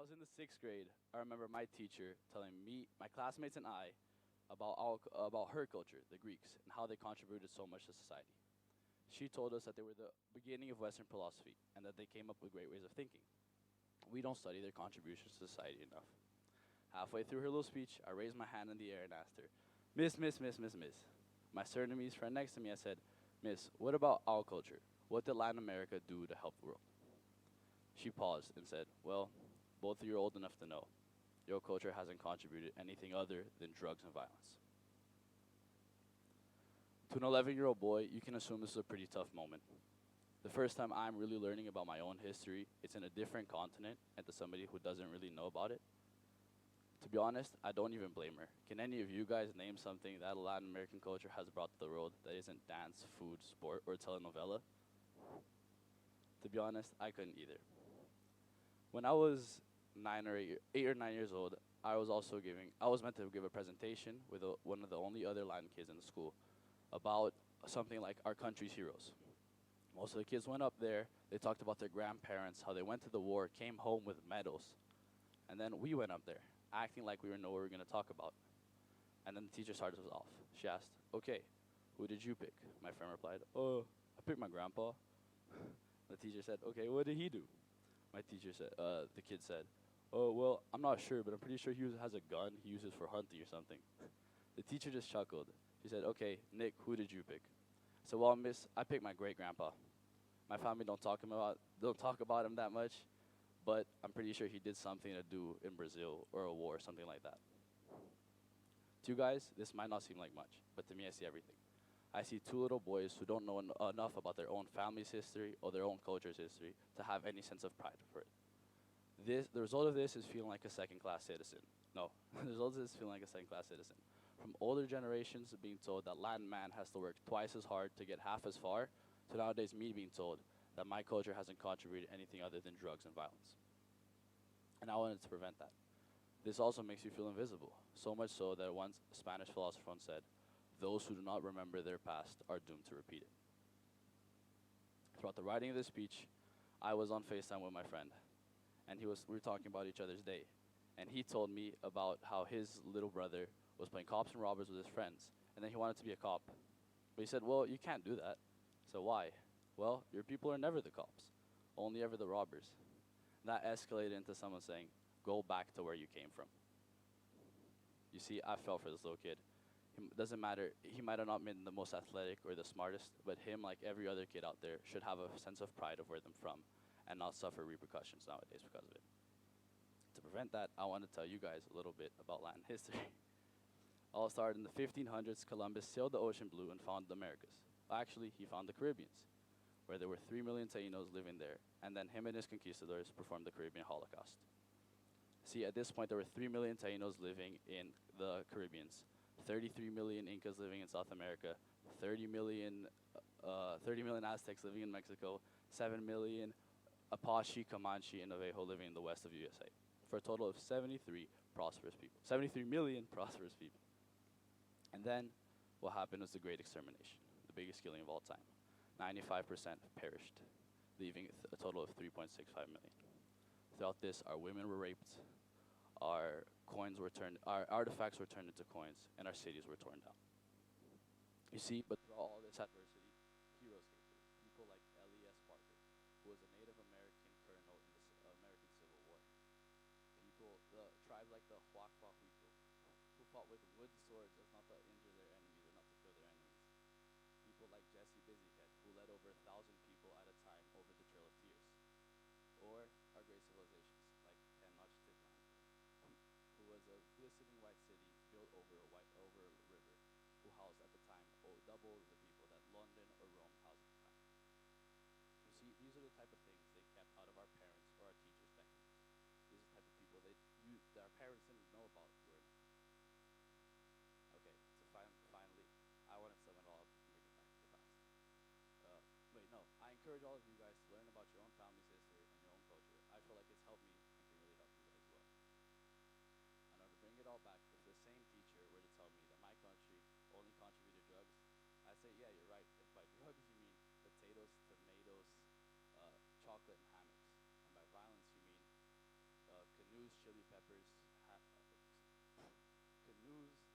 I was in the sixth grade, I remember my teacher telling me, my classmates, and I about her culture, the Greeks, and how they contributed so much to society. She told us that they were the beginning of Western philosophy and that they came up with great ways of thinking. We don't study their contributions to society enough. Halfway through her little speech, I raised my hand in the air and asked her, Miss. My Surinamese friend next to me, I said, Miss, what about our culture? What did Latin America do to help the world? She paused and said, well, both of you are old enough to know. Your culture hasn't contributed anything other than drugs and violence. To an 11-year-old boy, you can assume this is a pretty tough moment. The first time I'm really learning about my own history, it's in a different continent and to somebody who doesn't really know about it. To be honest, I don't even blame her. Can any of you guys name something that Latin American culture has brought to the world that isn't dance, food, sport, or telenovela? To be honest, I couldn't either. When I was 8 or 9 years old, I was meant to give a presentation with one of the only other Latin kids in the school about something like our country's heroes. Most of the kids went up there, they talked about their grandparents, how they went to the war, came home with medals. And then we went up there, acting like we know what we were going to talk about. And then the teacher started us off. She asked, okay, who did you pick? My friend replied, oh, I picked my grandpa. The teacher said, okay, what did he do? The kid said, oh, well, I'm not sure, but I'm pretty sure has a gun he uses for hunting or something. The teacher just chuckled. She said, okay, Nick, who did you pick? I said, well, miss, I picked my great-grandpa. My family don't talk about him that much, but I'm pretty sure he did something to do in Brazil or a war or something like that. To you guys, this might not seem like much, but to me, I see everything. I see two little boys who don't know enough about their own family's history or their own culture's history to have any sense of pride for it. The result of this is feeling like a second-class citizen. No, the result of this is feeling like a second-class citizen. From older generations being told that Latin man has to work twice as hard to get half as far, to nowadays me being told that my culture hasn't contributed anything other than drugs and violence. And I wanted to prevent that. This also makes you feel invisible, so much so that once a Spanish philosopher once said, those who do not remember their past are doomed to repeat it. Throughout the writing of this speech, I was on FaceTime with my friend, and we were talking about each other's day. And he told me about how his little brother was playing cops and robbers with his friends, and then he wanted to be a cop. But he said, well, you can't do that. So why? Well, your people are never the cops, only ever the robbers. And that escalated into someone saying, go back to where you came from. You see, I felt for this little kid. It doesn't matter, he might have not been the most athletic or the smartest, but him, like every other kid out there, should have a sense of pride of where they're from and not suffer repercussions nowadays because of it. To prevent that, I want to tell you guys a little bit about Latin history. All started in the 1500s. Columbus sailed the ocean blue and found the Americas. Actually, he found the Caribbeans, where there were 3 million Tainos living there, and then him and his conquistadors performed the Caribbean Holocaust. See, at this point, there were 3 million Tainos living in the Caribbeans, 33 million Incas living in South America, 30 million Aztecs living in Mexico, 7 million Apache, Comanche, and Navajo living in the west of USA, for a total of 73 million prosperous people. And then what happened was the Great Extermination, the biggest killing of all time. 95% perished, leaving a total of 3.65 million. Throughout this, our women were raped, our artifacts were turned into coins, and our cities were torn down. You see, but through all this adversity, heroes came through. People like Elias Parker, who was a Native American colonel in the American Civil War. Tribes like the Huaquahuito, who fought with wooden swords as not to injure their enemies or not to kill their enemies. People like Jesse Busyhead, who led over 1,000 people at a time over the Trail of Tears. Or our great civilizations, like Tenochtitlan, who was a glistening white city built over a river, who housed at the time double the people that London or Rome housed at the time. You see, these are the type of things they kept out of our parents or our teachers' textbooks. These are the type of people that our parents didn't know about. Okay, so finally, I want to sum it all up and bring it back to the past. I encourage all of you guys to learn about your own family's history and your own culture. I feel like it's helped me and can really help you guys as well. And to bring it all back, if the same teacher were to tell me that my country only contributed drugs, I'd say, yeah, you're right. If by drugs you mean potatoes, tomatoes, chocolate, and hammocks, and by violence you mean canoes chili peppers, canoes,